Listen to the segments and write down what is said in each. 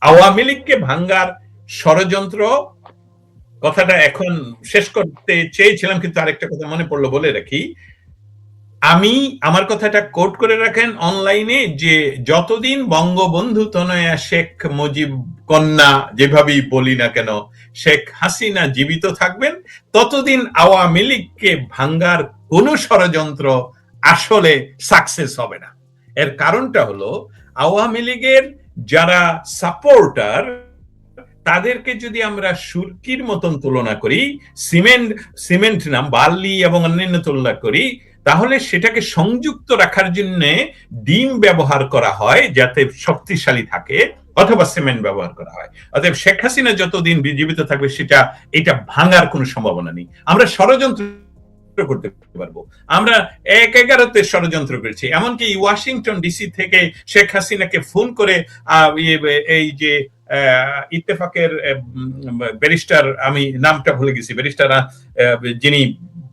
আওয়ামী লীগকে ভাঙ্গার ষড়যন্ত্র কথাটা এখন শেষ করতে চেয়েছিলাম, কিন্তু আরেকটা কথা মনে পড়লো বলে রাখি। আমি আমার কথাটা কোট করে রাখেন অনলাইনে, যে যতদিন বঙ্গবন্ধু তনয়া শেখ মুজিব কন্যা যেভাবেই বলি না কেন শেখ হাসিনা জীবিত থাকবেন, ততদিন আওয়ামী লীগকে ভাঙ্গার কোন ষড়যন্ত্র আসলে সাকসেস হবে না। এর কারণটা হলো আওয়ামী লীগের যারা সাপোর্টার তাদেরকে যদি আমরা সুরকির মতন তুলনা করি, সিমেন্ট নাম বার্লি এবং অন্যান্য তুলনা করি, তাহলে সেটাকে সংযুক্ত রাখার জন্য ডিম ব্যবহার করা হয় যাতে শক্তিশালী থাকে, অথবা সিমেন্ট ব্যবহার করা হয়। অতএব শেখ হাসিনা যতদিন জীবিত থাকবে এটা ভাঙার কোনো সম্ভাবনা নেই। আমরা ষড়যন্ত্র করতে পারবো, আমরা ১/১১-তে ষড়যন্ত্র করেছি, এমনকি ওয়াশিংটন ডিসি থেকে শেখ হাসিনাকে ফোন করে এই যে ইত্তেফাকের ব্যারিস্টার, আমি নামটা ভুলে গেছি, ব্যারিস্টার যিনি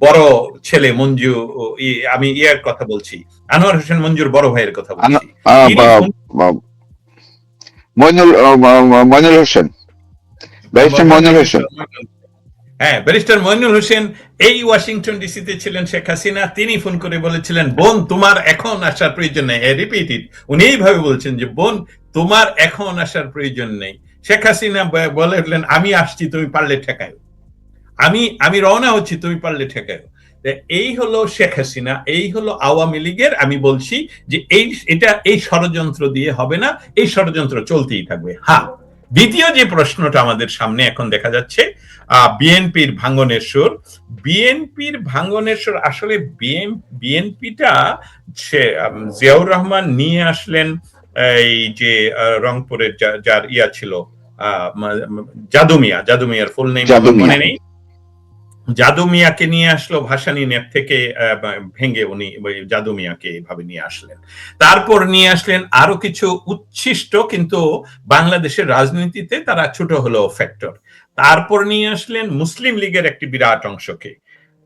বড় ছেলে মঞ্জু, আমি ইয়ার কথা বলছি, আনোয়ার হোসেন মঞ্জুর বড় ভাইয়ের কথা বলছি, মইনুল হোসেন, ব্যারিস্টার মইনুল হোসেন। হ্যাঁ, ব্যারিস্টার মইনুল হোসেন এই ওয়াশিংটন ডিসিতে ছিলেন শেখ হাসিনা, তিনি ফোন করে বলেছিলেন, বোন তোমার এখন আসার প্রয়োজন নেই। রিপিট ইট, উনি এইভাবে বলছেন যে বোন তোমার এখন আসার প্রয়োজন নেই। শেখ হাসিনা বলেন আমি আসছি, তুমি পারলে ঠেকায়, আমি রওনা হচ্ছি, তুমি পারলে ঠেকায়। এই হলো শেখ হাসিনা, এই হলো আওয়ামী লীগের। আমি বলছি যে এই ষড়যন্ত্র দিয়ে হবে না, এই ষড়যন্ত্র চলতেই থাকবে। হ্যাঁ, দ্বিতীয় যে প্রশ্নটা আমাদের সামনে এখন দেখা যাচ্ছে, বিএনপির ভাঙনের সুর। বিএনপির ভাঙনের সুর, আসলে বিএনপিটা জিয়াউর রহমান নিয়ে আসলেন এই যে রংপুরের যার ইয়া ছিল জাদুমিয়ার ফুল নেই মনে নেই, জাদু মিয়াকে নিয়ে আসলো ভাসানী নেট থেকে ভেঙে, উনি জাদু মিয়াকে এভাবে নিয়ে আসলেন। তারপর নিয়ে আসলেন আরো কিছু উচ্ছিষ্ট কিন্তু বাংলাদেশের রাজনীতিতে তারা ছোট হলো ফ্যাক্টর। তারপর নিয়ে আসলেন মুসলিম লীগের একটি বিরাট অংশকে।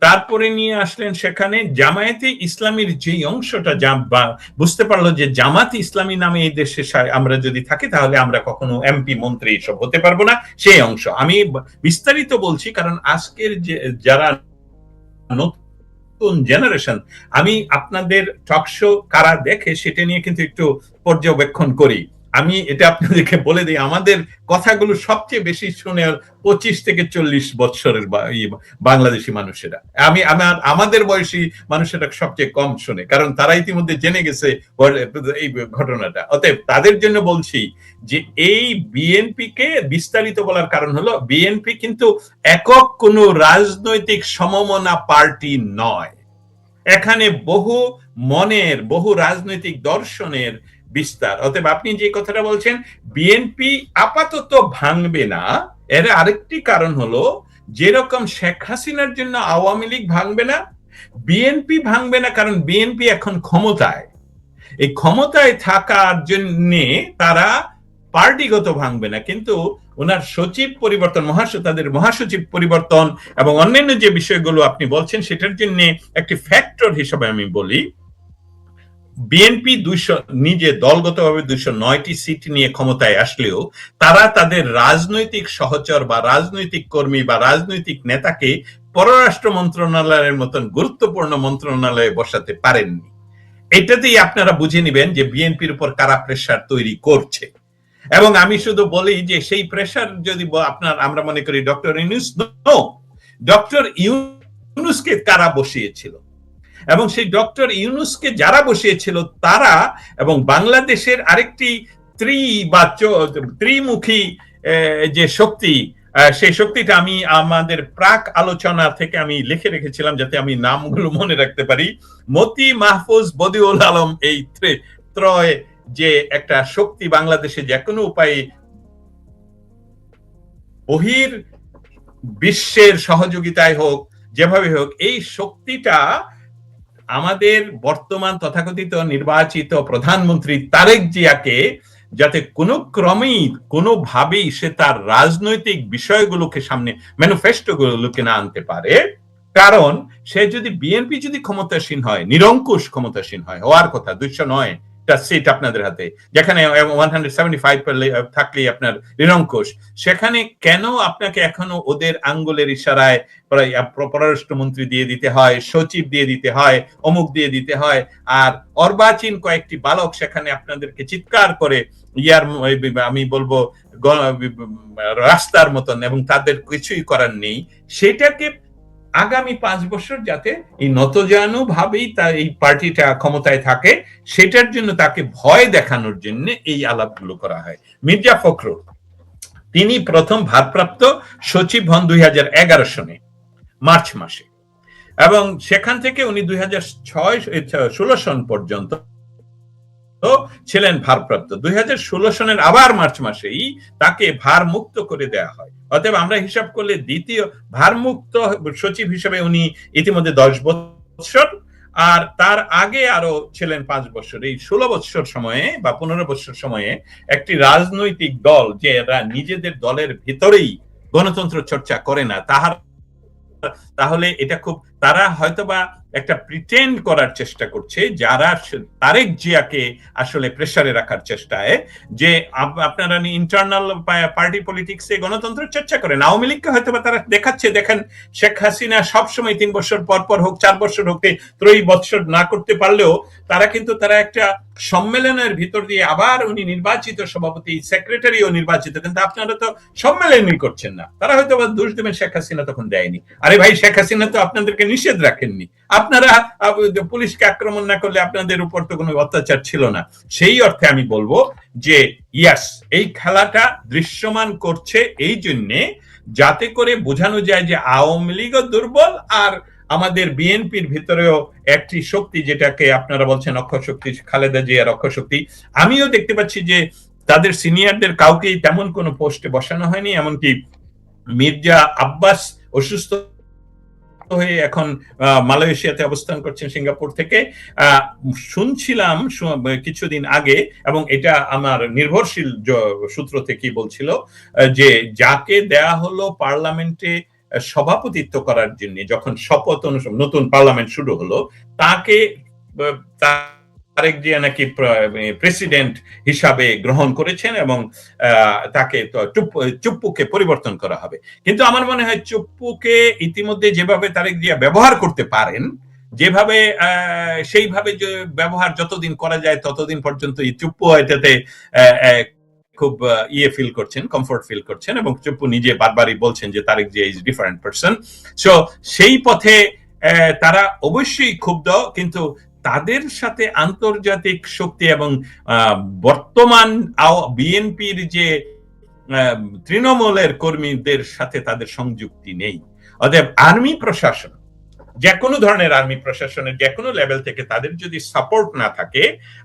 তারপরে নিয়ে আসলেন সেখানে জামায়াতে ইসলামীর যে অংশটা বুঝতে পারলো যে জামাতে ইসলামী নামে এই দেশে আমরা যদি থাকি তাহলে আমরা কখনো এমপি মন্ত্রী এসব হতে পারবো না, সেই অংশ। আমি বিস্তারিত বলছি কারণ আজকের যারা নতুন জেনারেশন, আমি আপনাদের টকশো কারা দেখে সেটা নিয়ে কিন্তু একটু পর্যবেক্ষণ করি। আমি এটা আপনাদেরকে বলে দিই, আমাদের কথাগুলো সবচেয়ে বেশি শুনে 25 থেকে 40 বছরের বাংলাদেশি মানুষেরা, আমাদের বয়সী মানুষেরা সবচেয়ে কম শুনে, কারণ তারা ইতিমধ্যে জেনে গেছে এই ঘটনাটা। অতএব তাদের জন্য বলছি যে এই বিএনপি কে বিস্তারিত বলার কারণ হলো, বিএনপি কিন্তু একক কোনো রাজনৈতিক সমমনা পার্টি নয়। এখানে বহু মনের, বহু রাজনৈতিক দর্শনের বিস্তার। অতএব আপনি যে কথাটা বলছেন বিএনপি আপাতত ভাঙবে না, এর আরেকটি কারণ হলো যেরকম শেখ হাসিনার জন্য আওয়ামী লীগ ভাঙবে না, বিএনপি ভাঙবে না, কারণ বিএনপি এখন ক্ষমতায়। এই ক্ষমতায় থাকার জন্য তারা পার্টিগত ভাঙবে না, কিন্তু ওনার সচিব পরিবর্তন, তাদের মহাসচিব পরিবর্তন এবং অন্যান্য যে বিষয়গুলো আপনি বলছেন সেটার জন্য একটি ফ্যাক্টর হিসেবে আমি বলি, বিএনপি নিজে দলগতভাবে 209টি সিট নিয়ে ক্ষমতায় আসলেও তারা তাদের রাজনৈতিক সহচর বা রাজনৈতিক কর্মী বা রাজনৈতিক নেতাকে পররাষ্ট্র মন্ত্রণালয়ের মতন গুরুত্বপূর্ণ মন্ত্রণালয়ে বসাতে পারেননি। এটাতেই আপনারা বুঝে নেবেন যে বিএনপির উপর কারা প্রেসার তৈরি করছে। এবং আমি শুধু বলি যে সেই প্রেসার যদি আমরা মনে করি ডক্টর ইউনূসকে কারা বসিয়েছিল, এবং সেই ডক্টর ইউনূসকে যারা বসিয়েছিল তারা এবং বাংলাদেশের আরেকটি ত্রিমুখী যে শক্তি, সেই শক্তিটা আমি আমাদের প্রাক আলোচনা থেকে আমি লিখে রেখেছিলাম যাতে আমি নামগুলো মনে রাখতে পারি। মতি, মাহফুজ, বদিউল আলম, এই ত্রয় যে একটা শক্তি বাংলাদেশে যে কোনো উপায়ে বহির বিশ্বের সহযোগিতায় হোক, যেভাবে হোক, এই শক্তিটা আমাদের বর্তমান তথাকথিত নির্বাচিত প্রধানমন্ত্রী তারেক জিয়াকে যাতে কোনো ক্রমেই কোনোভাবেই সে তার রাজনৈতিক বিষয়গুলোকে সামনে, ম্যানিফেস্টোগুলোকে না আনতে পারে। কারণ সে যদি বিএনপি যদি ক্ষমতাসীন হয়, নিরঙ্কুশ ক্ষমতাসীন হয়, হওয়ার কথা 209 সিট আপনাদের হাতে, যেখানে 175 থাকলেই আপনার নিরঙ্কুশ, সেখানে কেন আপনাকে এখনো ওদের আঙ্গুলের ইশারায় পররাষ্ট্রমন্ত্রী দিয়ে দিতে হয়, সচিব দিয়ে দিতে হয়, অমুক দিয়ে দিতে হয়, আর অর্বাচীন কয়েকটি বালক সেখানে আপনাদেরকে চিৎকার করে আমি বলবো রাস্তার মতন, এবং তাদের কিছুই করার নেই, সেটাকে আগামী 5 বছর যাতে এই নতজানু ভাবেই এই পার্টিটা ক্ষমতায় থাকে, সেটার জন্য তাকে ভয় দেখানোর জন্য এই আলাপগুলো করা হয়। মির্জা ফখরুল তিনি প্রথম ভারপ্রাপ্ত সচিব হন 2011 সনে মার্চ মাসে, এবং সেখান থেকে উনি 2016 সন পর্যন্ত ছিলেন ভারপ্রাপ্ত। 2016 সনের আবার মার্চ মাসেই তাকে ভার মুক্ত করে দেয়া হয়। অতএব আমরা হিসাব করলে দ্বিতীয় ভারমুক্ত সচিব হিসেবে উনি ইতিমধ্যে 10 বছর, আর তার আগে আরো ছিলেন 5 বছর। এই 16 বছর সময়ে বা 15 বছর সময়ে একটি রাজনৈতিক দল যে এরা নিজেদের দলের ভিতরেই গণতন্ত্র চর্চা করে না, তাহলে এটা খুব, তারা হয়তোবা একটা প্রিটেন্ড করার চেষ্টা করছে, যারা তারেক জিয়াকে আসলে প্রেসারে রাখার চেষ্টায়, যে আপনারা ইন্টারনাল পার্টি পলিটিক্সে গণতন্ত্র চর্চা করেন। আওয়ামী লীগকে হয়তোবা তারা দেখাচ্ছে, দেখেন শেখ হাসিনা সবসময় 3 বছর পর হোক, 4 বছর হোক, 3 বছর না করতে পারলেও তারা একটা সম্মেলনের ভিতর দিয়ে আবার উনি নির্বাচিত সভাপতি, সেক্রেটারিও নির্বাচিত, কিন্তু আপনারা তো সম্মেলনই করছেন না। তারা হয়তো দোষ দেবেন শেখ হাসিনা তখন দেয়নি। আরে ভাই, শেখ হাসিনা তো আপনাদেরকে নিষেধ রাখেননি, আপনারা পুলিশকে আক্রমণ না করলে আপনাদের উপর তো কোনো অত্যাচার ছিল না। সেই অর্থে আমি বলবো যে ইয়াস, এই খেলাটা দৃশ্যমান করছে এই জন্যে যাতে করে বোঝানো যায় যে আওয়ামী লীগও দুর্বল, আর আমাদের বিএনপির ভিতরেও একটি শক্তি, যেটাকে আপনারা বলছেন অক্ষশক্তি, খালেদা জিয়ার অক্ষশক্তি। আমিও দেখতে পাচ্ছি যে তাদের সিনিয়রদের কাউকেই তেমন কোনো পোস্টে বসানো হয়নি, এমনকি মির্জা আব্বাস অসুস্থ হয়ে এখন মালয়েশিয়াতে অবস্থান করছেন সিঙ্গাপুর থেকে। শুনছিলাম কিছুদিন আগে, এবং এটা আমার নির্ভরশীল সূত্র থেকে বলছিল, যে যাকে দেয়া হলো পার্লামেন্টে সভাপতিত্ব করার জন্য, যখন শপথ নতুন পার্লামেন্ট শুরু হলো, তাকে তারেক জিয়া নাকি প্রেসিডেন্ট হিসাবে গ্রহণ করেছেন, এবং তাকে চুপ্পুকে পরিবর্তন করা হবে। কিন্তু আমার মনে হয় চুপ্পুকে ইতিমধ্যে যেভাবে তারেক জিয়া ব্যবহার করতে পারেন, যেভাবে সেইভাবে যে ব্যবহার যতদিন করা যায় ততদিন পর্যন্ত এই চুপ্পু এটাতে খুব ফিল করছেন, কমফোর্ট ফিল করছেন, এবং চুপ্পু নিজে বারবারই বলছেন যে Tarek Zia is different person. So সেই পথে তারা অবশ্যই ক্ষুব্ধ, কিন্তু তাদের সাথে আন্তর্জাতিক শক্তি এবং বর্তমান বিএনপির যে তৃণমূলের কর্মীদের সাথে তাদের সংযুক্তি নেই। অতএব আর্মি প্রশাসন, যে কোনো ধরনের আর্মি প্রশাসনের যে কোনো লেভেল থেকে তাদের যদি সাপোর্ট না থাকে,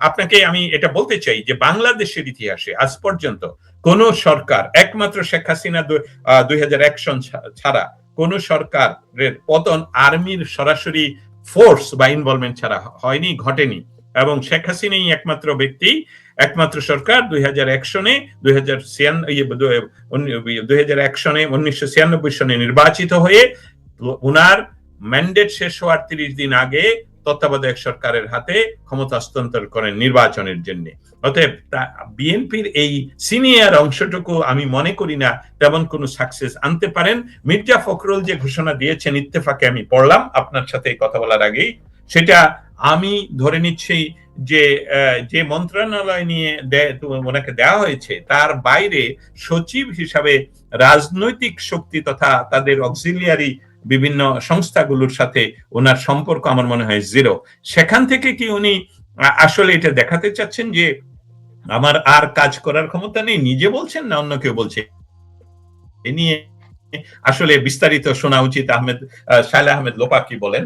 আপনাকে আমি এটা বলতে চাই যে বাংলাদেশের ইতিহাসে আজ পর্যন্ত কোন সরকার, একমাত্র শেখ হাসিনা 2001 সন ছাড়া কোন সরকারের পতন আর্মির সরাসরি ফোর্স বা ইনভলভমেন্ট ছাড়া হয়নি, ঘটেনি। এবং শেখ হাসিনাই একমাত্র ব্যক্তি, একমাত্র সরকার 2001 সনে 2001 সনে 1996 সনে নির্বাচিত হয়ে উনার ম্যান্ডেট শেষ হওয়ার 30 দিন আগে তত্ত্বাবধায়ক সরকারের হাতে ক্ষমতা হস্তান্তর করেন নির্বাচনের জন্য। অতএব বিএনপির এই সিনিয়র অংশটুকু আমি মনে করি না তেমন কোনো সাকসেস আনতে পারেন। মির্জা ফখরুল যে ঘোষণা দিয়েছেন ইত্তেফাকে, আমি পড়লাম আপনার সাথে কথা বলার আগেই, সেটা আমি ধরে নিচ্ছি যে মন্ত্রণালয় নিয়ে ওনাকে দেওয়া হয়েছে তার বাইরে সচিব হিসাবে রাজনৈতিক শক্তি তথা তাদের অক্সিলিয়ারি বিভিন্ন সংস্থাগুলোর সাথে ওনার সম্পর্ক আমার মনে হয় জিরো। সেখান থেকে কি উনি আসলে এটা দেখাতে চাচ্ছেন যে আমার আর কাজ করার ক্ষমতা নেই, নিজে বলছেন না অন্য কেউ বলছে? এ নিয়ে আসলে বিস্তারিত শোনা উচিত। শায়লা আহমেদ লোপা কি বলেন?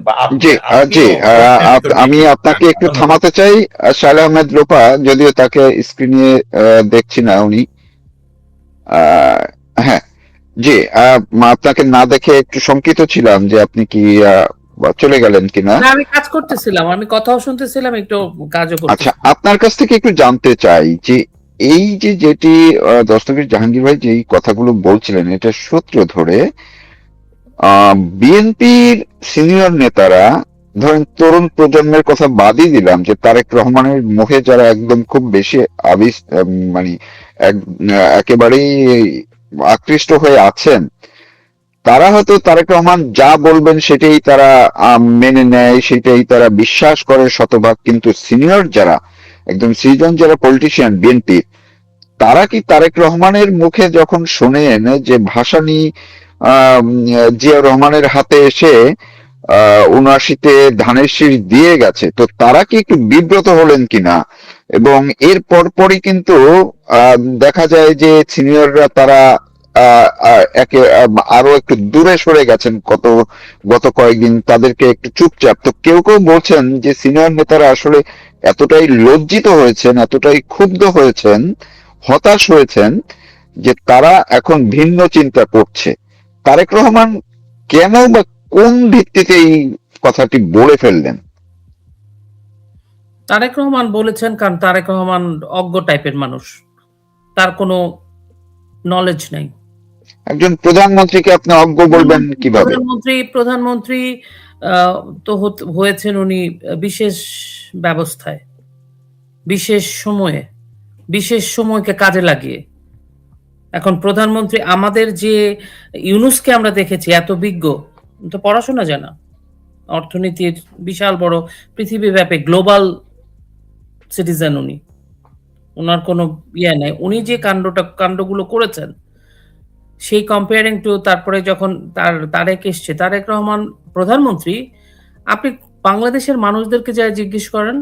আমি আপনাকে একটু থামাতে চাই। শায়লা আহমেদ লোপা, যদিও তাকে স্ক্রিনে দেখছি না উনি, হ্যাঁ জি, আপনাকে না দেখে একটু শঙ্কিত ছিলাম যে আপনি কি চলে গেলেন কিনা। আমি কাজ করতেছিলাম, আমি কথাও শুনতেছিলাম, একটু কাজও করতেছিলাম। আচ্ছা, আপনার কাছ থেকে একটু জানতে চাই যে এই যেটি দস্তগীর জাহাঙ্গীর ভাই যেই কথাগুলো বলছিলেন, এটা সূত্র ধরে বিএনপির সিনিয়র নেতারা ধরেন তরুণ প্রজন্মের কথা বাদই দিলাম, যে তারেক রহমানের মুখে যারা একদম খুব বেশি মানে একেবারেই আকৃষ্ট হয়ে আছেন, তারা হয়তো তারেক রহমান যা বলবেন সেটাই তারা মেনে নেয়, সেটাই তারা বিশ্বাস করে শতভাগ। কিন্তু সিনিয়র যারা, একদম সিজন যারা পলিটিশিয়ান বিএনপি, তারা কি তারেক রহমানের মুখে যখন শোনেন যে ভাসানী আহ জিয়াউর রহমানের হাতে এসে ৭৯-তে ধানের শীষ দিয়ে গেছে, তো তারা কি একটু বিব্রত হলেন কিনা? এবং এর পরপরই কিন্তু দেখা যায় যে সিনিয়ররা তারা আরো একটু দূরে সরে গেছেন গত কয়েকদিন, তাদেরকে একটু চুপচাপ। তো কেউ কেউ বলছেন যে সিনিয়র নেতারা আসলে এতটাই লজ্জিত হয়েছেন, এতটাই ক্ষুব্ধ হয়েছেন, হতাশ হয়েছেন, যে তারা এখন ভিন্ন চিন্তা করছে। তারেক রহমান কেন বা কোন ভিত্তিতে এই কথাটি বলে ফেললেন? তারেক রহমান বলেছেন কারণ তারেক রহমান অজ্ঞ টাইপের মানুষ, তার কোনো নলেজ নাই। একজন প্রধানমন্ত্রীকে আপনি অজ্ঞ বলবেন কিভাবে? প্রধানমন্ত্রী তো হয়েছেন উনি বিশেষ ব্যবস্থায়, বিশেষ সময়ে, বিশেষ সময়কে কাজে লাগিয়ে। এখন প্রধানমন্ত্রী আমাদের যে ইউনুসকে আমরা দেখেছি এত বিজ্ঞ, তো পড়াশোনা জানা, অর্থনীতির বিশাল বড় পৃথিবীব্যাপী গ্লোবাল সিটিজেন উনি, ওনার কোনো ইয়ে নাই। উনি যে কাণ্ডগুলো করেছেন সেই কম্পেয়ারিং টু, তারপরে যখন তারেক এসছে, তারেক রহমান প্রধানমন্ত্রী, আপনি বাংলাদেশের মানুষদেরকে যা জিজ্ঞেস করেন,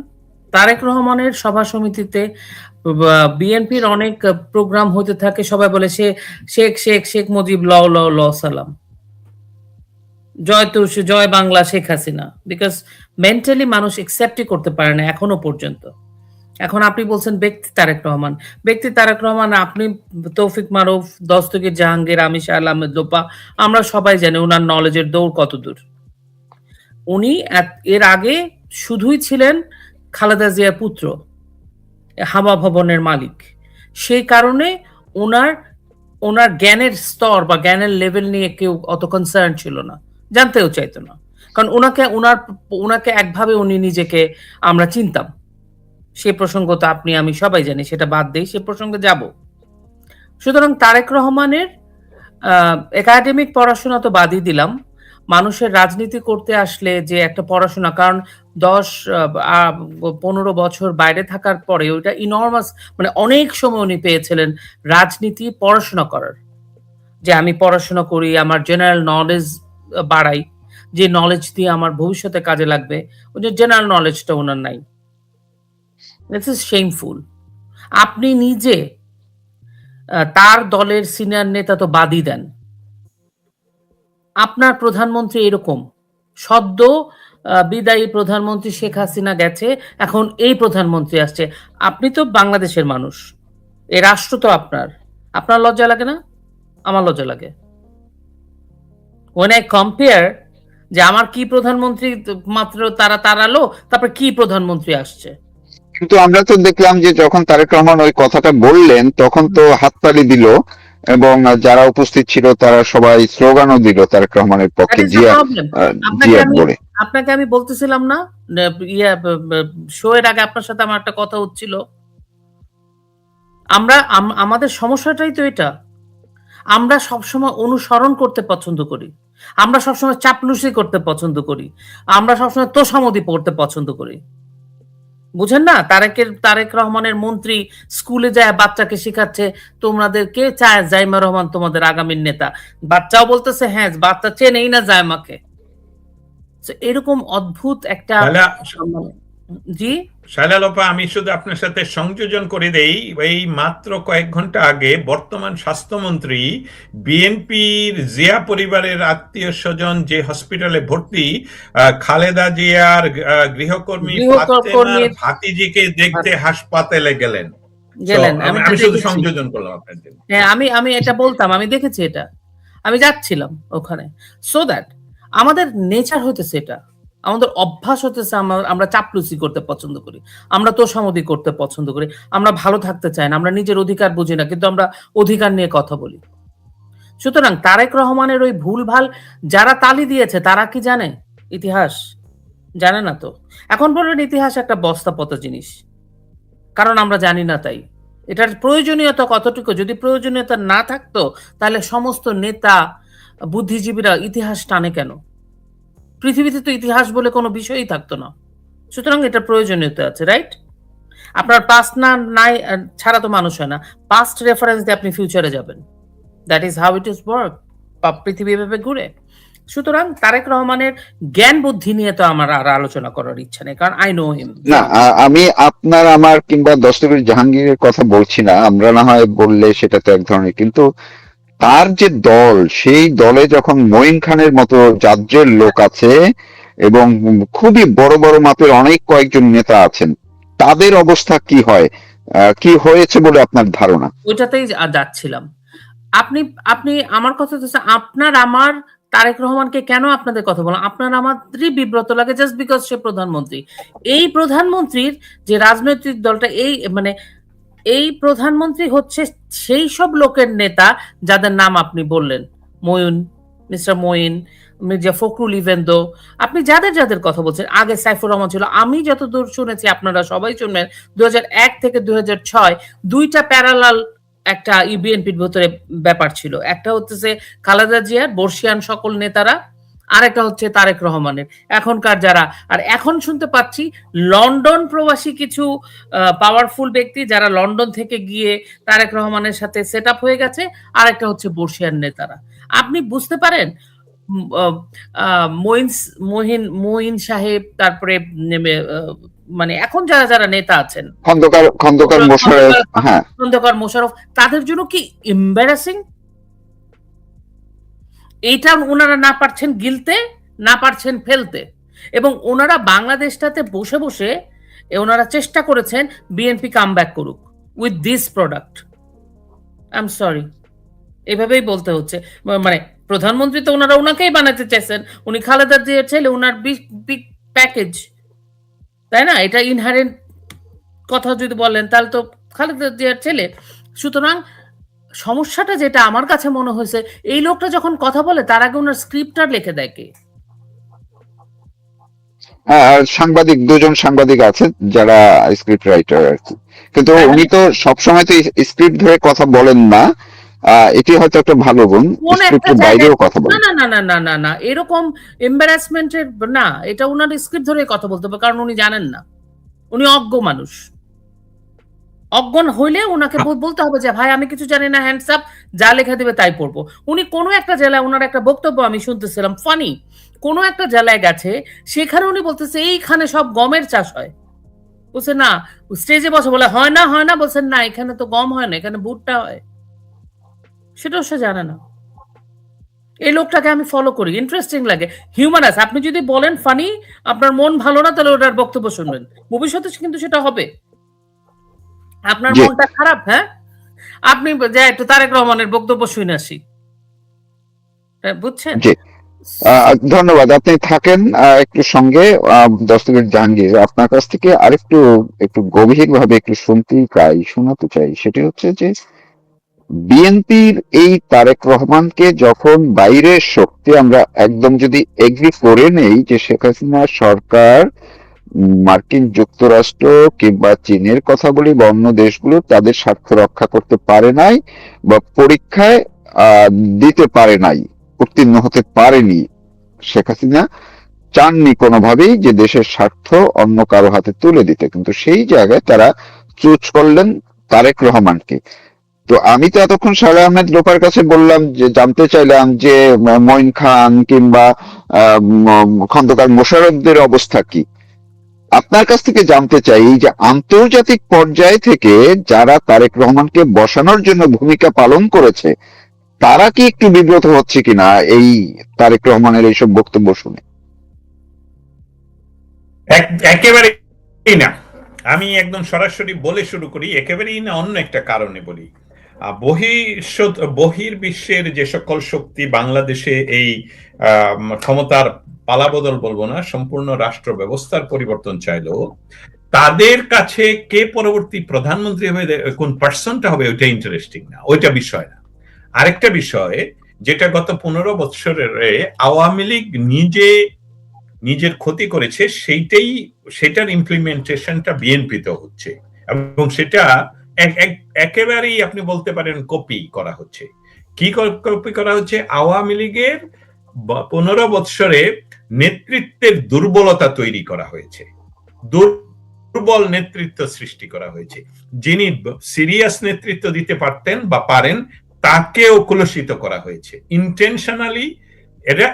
তারেক রহমানের সভা সমিতিতে বিএনপির অনেক প্রোগ্রাম হতে থাকে, সবাই বলে সে শেখ শেখ শেখ মুজিব ল ল ল সালাম, জয় তুলসী জয় বাংলা শেখ হাসিনা, বিকজ মেন্টালি মানুষ একসেপ্টই করতে পারে না এখনো পর্যন্ত। এখন আপনি বলছেন ব্যক্তি তারেক রহমান, আপনি তৌফিক মারুফ, দস্তগীর জাহাঙ্গীর, আমি শাহ আহমেদ লোপা, আমরা সবাই জানি ওনার নলেজের দৌড় কত দূর। উনি এর আগে শুধুই ছিলেন খালেদা জিয়ার পুত্র, হামা ভবনের মালিক। সেই কারণে ওনার জ্ঞানের স্তর বা জ্ঞানের লেভেল নিয়ে কেউ অত কনসার্ন ছিল না, জানতেও চাইতো না। কারণ ওনাকে একভাবে উনি নিজেকে আমরা চিনতাম। সে প্রসঙ্গ তো আপনি আমি সবাই জানি, সেটা বাদ দেই, সে প্রসঙ্গে যাব। সুতরাং তারেক রহমানের একাডেমিক পড়াশোনা তো বাদই দিলাম, মানুষের রাজনীতি করতে আসলে যে একটা পড়াশোনা, কারণ 10-15 বছর বাইরে থাকার পরে ওইটা ইনর্মাস, মানে অনেক সময় উনি পেয়েছিলেন রাজনীতি পড়াশোনা করার, যে আমি পড়াশোনা করি, আমার জেনারেল নলেজ বাড়াই, যে নলেজ দিয়ে আমার ভবিষ্যতে কাজে লাগবে, ওই যে জেনারেল নলেজটা ওনার নাই। This is shameful. আপনি নিজে তার দলের সিনিয়র নেতা তো বাদই দেন, আপনার প্রধানমন্ত্রী এরকম, সদ্য বিদায়ী প্রধানমন্ত্রী শেখ হাসিনা গেছে, এখন এই প্রধানমন্ত্রী আসছে। আপনি তো বাংলাদেশের মানুষ, এই রাষ্ট্র তো আপনার লজ্জা লাগে না? আমার লজ্জা লাগে। when I compare যে আমার কি প্রধানমন্ত্রী মাত্র তারা তাড়ালো, তারপর কি প্রধানমন্ত্রী আসছে। কিন্তু আমরা তো দেখলাম যে যখন তারেক রহমান ওই কথাটা বললেন, তখন তো হাততালি দিল, এবং যারা উপস্থিত ছিল তারা সবাই স্লোগানও দিল তারেক রহমানের পক্ষে, জিয়া জিয়া বলে। আপনাকে আমি বলতেছিলাম না, শো এর আগে আপনার সাথে আমার একটা কথা হচ্ছিল, আমাদের সমস্যাটাই তো এটা, আমরা সবসময় অনুসরণ করতে পছন্দ করি, আমরা সবসময় চাপলুসি করতে পছন্দ করি, আমরা সবসময় তোষামদি পড়তে পছন্দ করি। বুঝেন না? তারেক রহমানের মন্ত্রী স্কুলে যায় বাচ্চাকে শেখাচ্ছে তোমাদেরকে চায় জাইমা রহমান তোমাদের আগামীর নেতা, বাচ্চাও বলতেছে হ্যাঁ, বাচ্চা চেনেই না জাইমাকে। এরকম অদ্ভুত একটা, জি শায়লা লোপা, আমি শুধু আপনার সাথে সংযোজন করে দেই, এই মাত্র কয়েক ঘন্টা আগে বর্তমান স্বাস্থ্যমন্ত্রী বিএনপির জিয়া পরিবারের আত্মীয় স্বজন যে হসপিটালে ভর্তি, খালেদা জিয়ার গৃহকর্মী ফাতেমার ভাতিজিকে দেখতে হাসপাতালে গেলেন। আমি শুধু সংযোজন করলাম আপনার জন্য। হ্যাঁ, আমি এটা বলতাম, আমি দেখেছি এটা, আমি যাচ্ছিলাম ওখানে। সো দ্যাট আমাদের নেচার হইতেছে এটা, আমাদের অভ্যাস হতেছে, আমরা চাপলুসি করতে পছন্দ করি, আমরা তোষামদি করতে পছন্দ করি, আমরা ভালো থাকতে চাই না, আমরা নিজের অধিকার বুঝি না, কিন্তু আমরা অধিকার নিয়ে কথা বলি। সুতরাং তারেক রহমানের ওই ভুলভাল যারা তালি দিয়েছে তারা কি জানে ইতিহাস? জানে না তো। এখন বলবেন ইতিহাস একটা বস্তাপচা জিনিস। কারণ আমরা জানি না তাই। এটার প্রয়োজনীয়তা কতটুকু? যদি প্রয়োজনীয়তা না থাকতো তাহলে সমস্ত নেতা, বুদ্ধিজীবীরা ইতিহাস টানে কেন? পৃথিবীতে তো ইতিহাস বলে কোনো বিষয়ই থাকতো না। সুতরাং এটার প্রয়োজনীয়তা আছে, রাইট? আপনার পাস্ট না নাই ছাড়া তো মানুষ হয় না। পাস্ট রেফারেন্স দিয়ে আপনি ফিউচারে যাবেন। That is how it is work. পৃথিবী এভাবে ঘুরে। সুতরাং তারেক রহমানের জ্ঞান বুদ্ধি নিয়ে তো আমার আর আলোচনা করার ইচ্ছা নেই, কারণ আই নো হিম না, ভেরি ওয়েল। আমি আপনার আমার কিংবা দস্তগীর জাহাঙ্গীরের কথা বলছি না, আমরা না হয় বললে সেটা তো এক ধরনের, কিন্তু তার যে দল, সেই দলে যখন মঈন খানের মতো জাজ্জের লোক আছে এবং খুবই বড় বড় মাপের অনেক কয়েকজন নেতা আছেন, তাদের অবস্থা কি হয়, কি হয়েছে বলে আপনার ধারণা? ওইটাতেই যাচ্ছিলাম। আপনি আপনি আমার কথা হচ্ছে, আপনার আমার তারেক রহমানকে কেন আপনাদের কথা বললাম, আপনার আমাদেরই বিব্রত লাগে জাস্ট বিকজ সে প্রধানমন্ত্রী। এই প্রধানমন্ত্রীর যে রাজনৈতিক দলটা, এই প্রধানমন্ত্রী হচ্ছে সেই সব লোকের নেতা যাদের নাম আপনি বললেন, মঈন, মিস্টার মঈন, মির্জা ফখরুল, ইভেন্দো, আপনি যাদের যাদের কথা বলছেন, আগে সাইফুর রহমান ছিল। আমি যতদূর শুনেছি, আপনারা সবাই শুনবেন, 2001 থেকে 2006 দুইটা প্যারালাল একটা বিএনপির ভেতরে ব্যাপার ছিল। একটা হচ্ছে খালেদা জিয়ার বর্ষিয়ান সকল নেতারা, আর একটা হচ্ছে তারেক রহমানের এখনকার যারা। আর এখন শুনতে পাচ্ছি লন্ডন প্রবাসী কিছু পাওয়ারফুল ব্যক্তি যারা লন্ডন থেকে গিয়ে তারেক রহমানের সাথে সেট আপ হয়ে গেছে, আর একটা হচ্ছে বর্ষিয়ান নেতারা। আপনি বুঝতে পারেন মঈন সাহেব, তারপরে মানে এখন যারা যারা নেতা আছেন, খন্দকার মোশাররফ, হ্যাঁ, খন্দকার মোশাররফ, তাদের জন্য কি এম্বারাসিং? এইটা ওনারা না পারছেন গিলতে, না পারছেন ফেলতে, এবং ওনারা বাংলাদেশটাতে বসে বসে ওনারা চেষ্টা করেছেন বিএনপি কাম ব্যাক করুক with this product. I am sorry, এভাবেই বলতে হচ্ছে। মানে প্রধানমন্ত্রী তো ওনারা ওনাকেই বানাতে চাইছেন, উনি খালেদা জিয়ার ছেলে, ওনার বিগ প্যাকেজ, তাই না? এটা ইনহারেন্ট কথা যদি বলেন তাহলে তো খালেদা জিয়ার ছেলে। সুতরাং সমস্যাটা যেটা আমার কাছে মনে হয়েছে, এই লোকটা যখন কথা বলে তার আগে ওনার স্ক্রিপ্টটা লিখে দেয় কে? হ্যাঁ, আর দুজন সাংবাদিক আছে যারা স্ক্রিপ্ট রাইটার আর কি, কিন্তু তার উনি মানে তো সবসময় তো স্ক্রিপ্ট ধরে কথা বলেন না। এটি হয়তো একটা ভালো গুণ, কোন একটা স্ক্রিপ্টের জায়গায়, বাইরেও কথা না বলেন। না না না না না না, এরকম এম্বারাসমেন্টের না, এটা ওনার স্ক্রিপ্ট ধরে কথা বলতে হবে, কারণ উনি জানেন না, উনি অজ্ঞ মানুষ। অজ্ঞান হইলে ওনাকে বলতে হবে যে ভাই আমি কিছু জানি না, হ্যান্ডস আপ, যা লেখা দেবে তাই পড়বো। উনি কোনো একটা জেলায়, ওনার একটা বক্তব্য আমি শুনতেছিলাম, ফানি, কোনো একটা জেলায় গেছে, সেখানে উনি বলতেছে এইখানে সব গমের চাষ হয়। বলছে না, স্টেজে বসে বলে হয় না হয় না, বলছেন না এখানে তো গম হয় না, এখানে ভুট্টা হয়। সেটাও সে জানে না। এই লোকটাকে আমি ফলো করি, ইন্টারেস্টিং লাগে, হিউম্যানাস। আপনি যদি বলেন ফানি, আপনার মন ভালো না, তাহলে ওটার বক্তব্য শুনবেন, ভবিষ্যতে কিন্তু সেটা হবে। আপনার জি, মনটা খারাপ, হ্যাঁ, আপনি যে একটু তারেক রহমানের বক্তব্য শুনে আসি, বুঝছেন? জি, ধন্যবাদ। আপনি থাকেন একটু সঙ্গে। দস্তগীর জাহাঙ্গীর, আপনার কাছ থেকে আরেকটু একটু গভীর ভাবে একটু শোনাতে চাই। সেটি হচ্ছে যে বিএনপির এই তারেক রহমানকে যখন বাইরের শক্তি, আমরা একদম যদি এগ্রি করে নেই যে শেখ হাসিনা সরকার, মার্কিন যুক্তরাষ্ট্র কিংবা চীনের কথা বলি বা অন্য দেশগুলো তাদের স্বার্থ রক্ষা করতে পারে নাই বা পরীক্ষায় আহ দিতে পারে নাই, উত্তীর্ণ হতে পারেনি, শেখ হাসিনা চাননি কোনোভাবেই যে দেশের স্বার্থ অন্য কারো হাতে তুলে দিতে, কিন্তু সেই জায়গায় তারা চুজ করলেন তারেক রহমানকে। তো আমি তো এতক্ষণ সারা আহমেদ লোপার কাছে বললাম, যে জানতে চাইলাম যে মঈন খান কিংবা খন্দকার মোশাররফদের অবস্থা কি। আপনার কাছ থেকে জানতে চাই, এই যে আন্তর্জাতিক পর্যায় থেকে যারা তারেক রহমানকে বসানোর জন্য ভূমিকা পালন করেছে, তারা কি একটু বিব্রত হচ্ছে কিনা এই তারেক রহমানের এইসব বক্তব্য শুনে? একেবারেই না। আমি একদম সরাসরি বলে শুরু করি, একেবারেই না, অন্য একটা কারণে বলি। বহির্বিশ্বের যে সকল শক্তি বাংলাদেশে এই ক্ষমতার পালাবদল বলবো না, সম্পূর্ণ রাষ্ট্র ব্যবস্থার পরিবর্তন চাইলো, তাদের কাছে কে পরবর্তী প্রধানমন্ত্রী হবে, কোন পার্সনটা হবে, ওইটা ইন্টারেস্টিং না, ওইটা বিষয় না। আরেকটা বিষয়, যেটা গত 15 বছরের আওয়ামী লীগ নিজে নিজের ক্ষতি করেছে সেটার ইমপ্লিমেন্টেশনটা বিএনপিতে হচ্ছে, এবং সেটা একেবারেই আপনি বলতে পারেন কপি করা হচ্ছে। কি কপি করা হচ্ছে? আওয়ামী লীগের 15 বৎসরে নেতৃত্বের দুর্বলতা তৈরি করা হয়েছে, দুর্বল নেতৃত্ব সৃষ্টি করা হয়েছে। যিনি সিরিয়াস নেতৃত্ব দিতে পারতেন বা পারেন তাকেও কলুষিত করা হয়েছে ইন্টেনশনালি।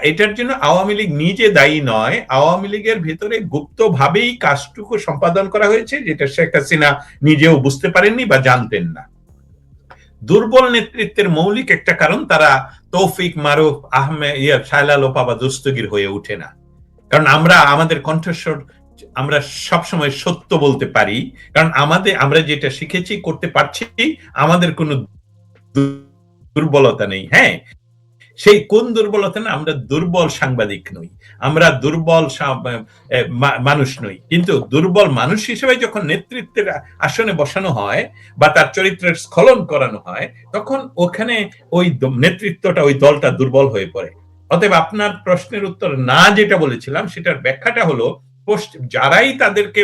এটার জন্য আওয়ামী লীগ নিজে দায়ী নয়, আওয়ামী লীগের ভেতরে গুপ্তভাবেই কাজটুকু সম্পাদন করা হয়েছে, যেটা শেখ হাসিনা নিজেও বুঝতে পারেননি বা জানতেন না। দুর্বল নেতৃত্বের মৌলিক একটা কারণ, তারা তৌফিক, মারুফ, আহমেদ, শায়লা লোপা বা দস্তগীর হয়ে ওঠে না। কারণ আমাদের কণ্ঠস্বর, আমরা সবসময় সত্য বলতে পারি, কারণ আমরা যেটা শিখেছি করতে পারছি, আমাদের কোনো দুর্বলতা নেই। হ্যাঁ, সেই কোন দুর্বলতা না, আমরা দুর্বল সাংবাদিক নই, আমরা দুর্বল মানুষ নই, কিন্তু দুর্বল মানুষ হিসেবে যখন নেতৃত্বের আসনে বসানো হয় বা তার চরিত্রের স্খলন করানো হয়, তখন ওখানে ওই নেতৃত্বটা, ওই দলটা দুর্বল হয়ে পড়ে। অতএব আপনার প্রশ্নের উত্তর না যেটা বলেছিলাম, সেটার ব্যাখ্যাটা হলো, যারাই তাদেরকে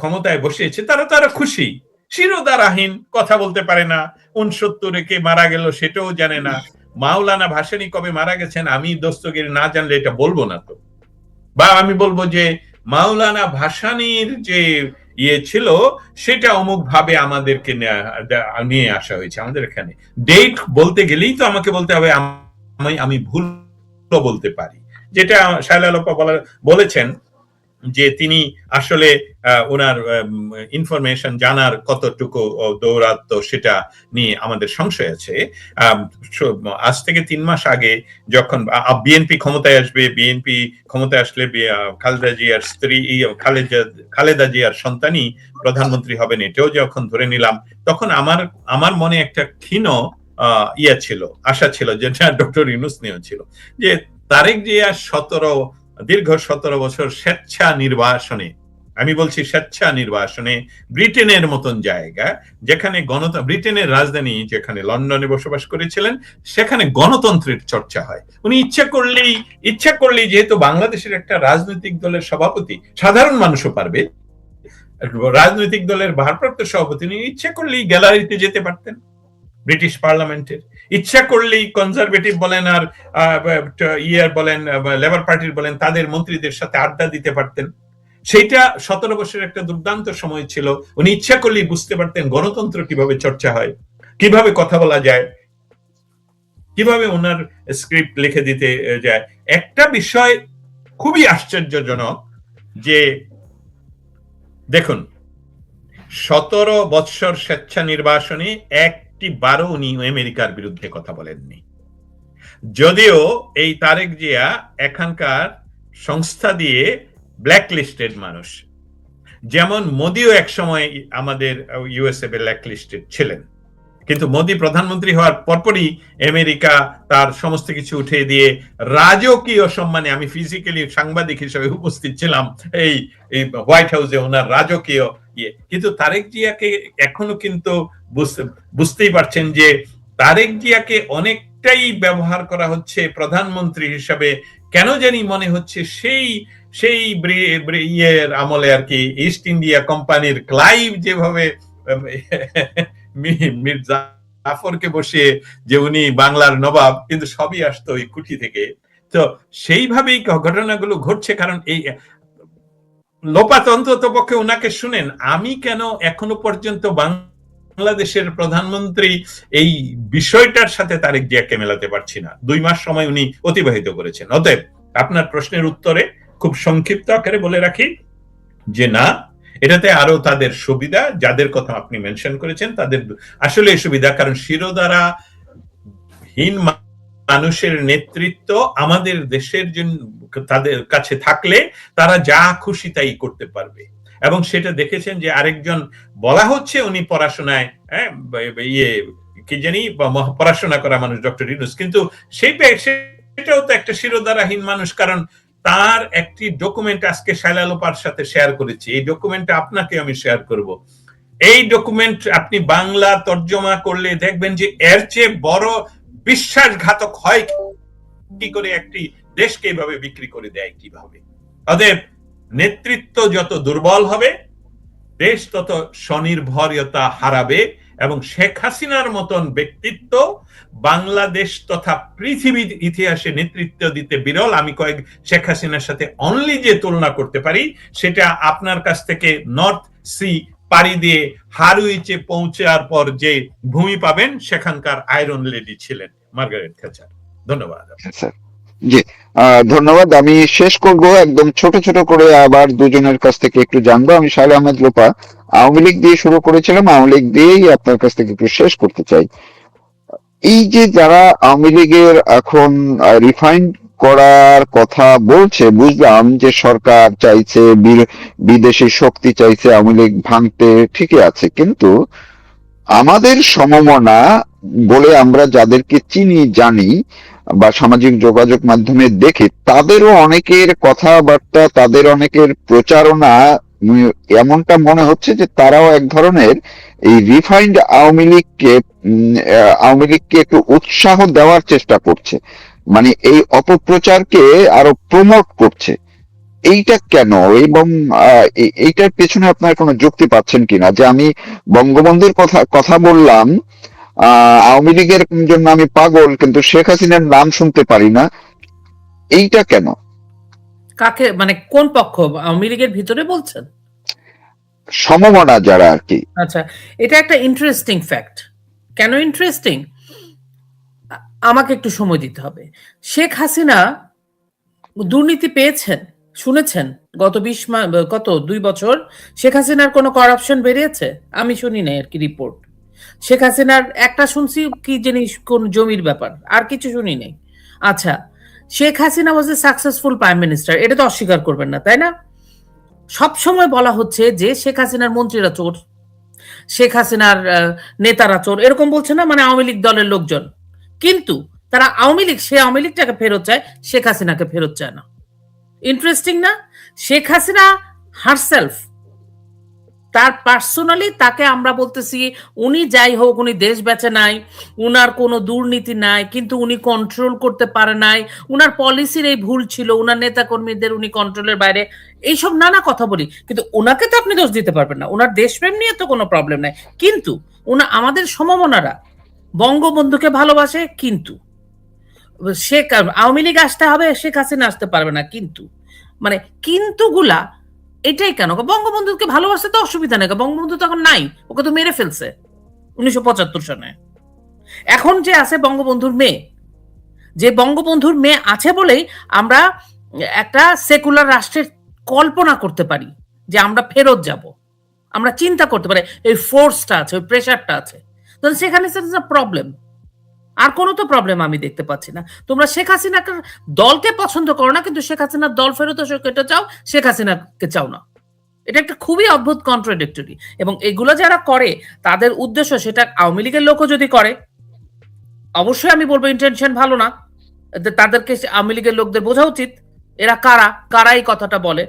ক্ষমতায় বসিয়েছে তারা খুশি, শিরোধারাহীন, কথা বলতে পারে না, 69 কে মারা গেল সেটাও জানে না, মাওলানা ভাসানী কবে মারা গেছেন আমি দস্তগীর না জানলে এটা বলবো না তো, বা আমি বলবো যে মাওলানা ভাসানীর যে ছিল সেটা অমুক ভাবে আমাদেরকে নিয়ে আসা হয়েছে আমাদের এখানে। ডেট বলতে গেলেই তো আমাকে বলতে হবে আমি ভুল বলতে পারি, যেটা শায়লা লোপা বলেছেন যে তিনি আসলে ওনার ইনফরমেশন জানার কতটুকু দৌরাত্ম সেটা নিয়ে আমাদের সংশয় আছে। আজ থেকে 3 মাস আগে যখন বিএনপি ক্ষমতায় আসবে, বিএনপি ক্ষমতায় আসলে খালেদা জিয়ার স্ত্রী খালেদা জিয়ার সন্তানই প্রধানমন্ত্রী হবেন, এটাও যখন ধরে নিলাম, তখন আমার মনে একটা ক্ষীণ ছিল, আশা ছিল, যেটা ডক্টর ইউনূস নিয়েও ছিল, যে তারেক জিয়া দীর্ঘ 17 বছর স্বেচ্ছা নির্বাসনে, আমি বলছি স্বেচ্ছা নির্বাসনে, ব্রিটেনের মতন জায়গা যেখানে ব্রিটেনের রাজধানী যেখানে লন্ডনে বসবাস করেছিলেন, সেখানে গণতন্ত্রের চর্চা হয়। উনি ইচ্ছা করলেই যেহেতু বাংলাদেশের একটা রাজনৈতিক দলের সভাপতি, সাধারণ মানুষও পারবে, রাজনৈতিক দলের ভারপ্রাপ্ত সভাপতি, উনি ইচ্ছা করলেই গ্যালারিতে যেতে পারতেন ব্রিটিশ পার্লামেন্টের, ইচ্ছা করলেই কনজারভেটিভ বলেন আর বলেন, লেবার পার্টির বলেন, তাদের মন্ত্রীদের সাথে আড্ডা দিতে পারতেন। সেইটা 17 বছরের একটা দুর্দান্ত সময় ছিল। উনি ইচ্ছা করলেই বুঝতে পারতেন গণতন্ত্র কিভাবে চর্চা হয়, কিভাবে কথা বলা যায়, কিভাবে ওনার স্ক্রিপ্ট লিখে দিতে যায়। একটা বিষয় খুবই আশ্চর্যজনক যে দেখুন, 17 বৎসর স্বেচ্ছা নির্বাসনে একটি বারও উনি আমেরিকার বিরুদ্ধে কথা বলেননি। যদিও এই তারেক জিয়া এখানকার সংস্থা দিয়ে ব্ল্যাক লিস্টেড মানুষ, যেমন মোদিও এক সময় আমাদের ইউএসএ ব্ল্যাক লিস্টেড ছিলেন, কিন্তু মোদি প্রধানমন্ত্রী হওয়ার পরপরই আমেরিকা তার সমস্ত কিছু উঠে দিয়ে রাজকীয় সম্মানে, আমি ফিজিক্যালি সাংবাদিক হিসেবে উপস্থিত ছিলাম এই হোয়াইট হাউসে, ওনার রাজকীয় কিন্তু তারেক জিয়াকে এখনো কিন্তু বুঝতেই পারছেন যে তারেক জিয়াকে অনেকটাই ব্যবহার করা হচ্ছে প্রধানমন্ত্রী হিসাবে। কেন জানি মনে হচ্ছে সেই আমলে আর কি, ইস্ট ইন্ডিয়া কোম্পানির ক্লাইভ যেভাবে মীর জাফরকে বসিয়ে যে উনি বাংলার নবাব, কিন্তু সবই আসতো ওই কুঠি থেকে। তো সেইভাবেই ঘটনাগুলো ঘটছে। কারণ এই লোপাত অন্তত পক্ষে ওনাকে শুনেন, আমি কেন এখনো পর্যন্ত বাংলাদেশের প্রধানমন্ত্রী এই বিষয়টার সাথে তারেক জিয়াকে মেলাতে পারছি না। 2 মাস সময় উনি অতিবাহিত করেছেন। অতএব আপনার প্রশ্নের উত্তরে খুব সংক্ষিপ্ত আকারে বলে রাখি যে না, এটাতে আরো তাদের সুবিধা, যাদের কথা আপনি মেনশন করেছেন তাদের আসলে সুবিধা, কারণ শিরোধারাহীন মানুষের নেতৃত্ব আমাদের দেশের জন্য তাদের কাছে থাকলে তারা যা খুশি তাই করতে পারবে। এবং সেটা দেখেছেন যে আরেকজন বলা হচ্ছে উনি পড়াশোনায় কি জানি পড়াশোনা করা মানুষ, ডক্টর ইউনূস, কিন্তু সেটাও তো একটা শিরোধারাহীন মানুষ। কারণ তার একটি ডকুমেন্ট আজকে শায়লা লোপার সাথে শেয়ার করেছি, এই ডকুমেন্টটা আপনাকে আমি শেয়ার করব। এই ডকুমেন্ট আপনি বাংলা তর্জমা করলে দেখবেন যে এর চেয়ে বড় বিশ্বাসঘাতক হয় কি করে একটি দেশকে এইভাবে বিক্রি করে দেয় কিভাবে। অতএব নেতৃত্ব যত দুর্বল হবে, দেশ তত স্বনির্ভরতা হারাবে, এবং শেখ হাসিনার মতন ব্যক্তিত্ব বাংলাদেশ তথা পৃথিবীর ইতিহাসে নেতৃত্ব দিতে বিরল। আমি কয়েক শেখ হাসিনার সাথে অনলি যে তুলনা করতে পারি, সেটা আপনার কাছ থেকে নর্থ সি পাড়ি দিয়ে হারুইচে পৌঁছার পর যে ভূমি পাবেন, সেখানকার আয়রন লেডি ছিলেন মার্গারেট থেচার। ধন্যবাদ। স্যার, জি, ধন্যবাদ। আমি শেষ করব একদম ছোট ছোট করে, আবার দুজনের কাছ থেকে একটু জানবো। আমি শালে আহমেদ লোপা, আওয়ামী লীগ দিয়ে শুরু করেছিলাম, আওয়ামী লীগ দিয়েই আপনার কাছ থেকে একটু শেষ করতে চাই। এই যে যারা আওয়ামী লীগের এখন রিফাইন্ড করার কথা বলছে, বুঝলাম যে সরকার চাইছে, বিদেশি শক্তি চাইছে আওয়ামী লীগ ভাঙতে, ঠিকই আছে, কিন্তু আমাদের সমমনা বলে আমরা যাদেরকে চিনি, জানি বা সামাজিক যোগাযোগ মাধ্যমে দেখি, তাদেরও অনেকের কথাবার্তা, তাদের অনেকের প্রচারণা এমনটা মনে হচ্ছে যে তারাও এক ধরনের এই রিফাইন্ড আওয়ামী লীগকে একটু উৎসাহ দেওয়ার চেষ্টা করছে, মানে এই অপপ্রচারকে আরো প্রমোট করছে। এইটা কেন, এবং এইটার পেছনে আপনার কোনো যুক্তি পাচ্ছেন কিনা? যে আমি বঙ্গবন্ধুর কথা বললাম, আওয়ামী লীগের জন্য আমি পাগল, কিন্তু শেখ হাসিনার নাম শুনতে পারি না, এইটা কেন? কাকে, মানে কোন পক্ষ? আওয়ামী লীগের ভিতরে বলছেন? সমমনা যারা আর কি। আচ্ছা, এটা একটা ইন্টারেস্টিং ফ্যাক্ট। কেন ইন্টারেস্টিং? আমাকে একটু সময় দিতে হবে। শেখ হাসিনা দুর্নীতি পেয়েছেন, শুনেছেন গত 2 বছর শেখ হাসিনার কোনো করাপশন বেরিয়েছে? আমি শুনি নাই আর কি রিপোর্ট। শেখ হাসিনার একটা শুনছি কি জিনিস, কোন জমির ব্যাপার, আর কিছু শুনি নাই। আচ্ছা, শেখ হাসিনা ওয়াজ এ সাকসেসফুল প্রাইম মিনিস্টার, এটা তো অস্বীকার করবেন না, তাই না? সবসময় বলা হচ্ছে যে শেখ হাসিনার মন্ত্রীরা চোর, শেখ হাসিনার নেতারা চোর, এরকম বলছে না, মানে আওয়ামী লীগ দলের লোকজন। কিন্তু তারা সে আওয়ামী লীগটাকে ফেরত চায়, শেখ হাসিনাকে ফেরত চায় না। ইন্টারেস্টিং না? শেখ হাসিনা হারসেলফ, তার পার্সোনালি তাকে আমরা বলতেছি, উনি যাই হোক, উনি দেশ বেচে নাই, উনার কোনো দুর্নীতি নাই, কিন্তু উনি কন্ট্রোল করতে পারে নাই, উনার পলিসির এই ভুল ছিল, উনার নেতাকর্মীদের উনি কন্ট্রোলের বাইরে, এইসব নানা কথা বলি, কিন্তু ওনাকে তো আপনি দোষ দিতে পারবেন না, ওনার দেশপ্রেম নিয়ে তো কোনো প্রবলেম নাই। কিন্তু আমাদের সমমনারা বঙ্গবন্ধুকে ভালোবাসে, কিন্তু আওয়ামী লীগ আসতে হবে, শেখ হাসিনা আসতে পারবে না, কিন্তু মানে কিন্তু গুলা এটাই কেন? বঙ্গবন্ধুকে ভালোবাসতে তো অসুবিধা নেই, বঙ্গবন্ধু তখন নাই, ওকে তো মেরে ফেলছে 1975 সনে। এখন যে আছে বঙ্গবন্ধুর মেয়ে, যে বঙ্গবন্ধুর মেয়ে আছে বলেই আমরা একটা সেকুলার রাষ্ট্রের কল্পনা করতে পারি, যে আমরা ফেরত যাব, আমরা চিন্তা করতে পারি, এই ফোর্সটা আছে, ওই প্রেশারটা আছে। তো সেখানে প্রবলেম, আর কোনো তো প্রবলেম আমি দেখতে পাচ্ছি না। তোমরা শেখ হাসিনাকে দলকে পছন্দ করো না, কিন্তু শেখ হাসিনার দল ফেরত এটা চাও, শেখ হাসিনাকে চাও না। এটা একটা খুবই অদ্ভুত কন্ট্রাডিক্টরি, এবং এগুলো যারা করে তাদের উদ্দেশ্য, সেটা আওয়ামী লীগের লোকও যদি করে, অবশ্যই আমি বলবো ইন্টেনশন ভালো না। তাদেরকে আওয়ামী লীগের লোকদের বোঝা উচিত এরা কারা এই কথাটা বলে।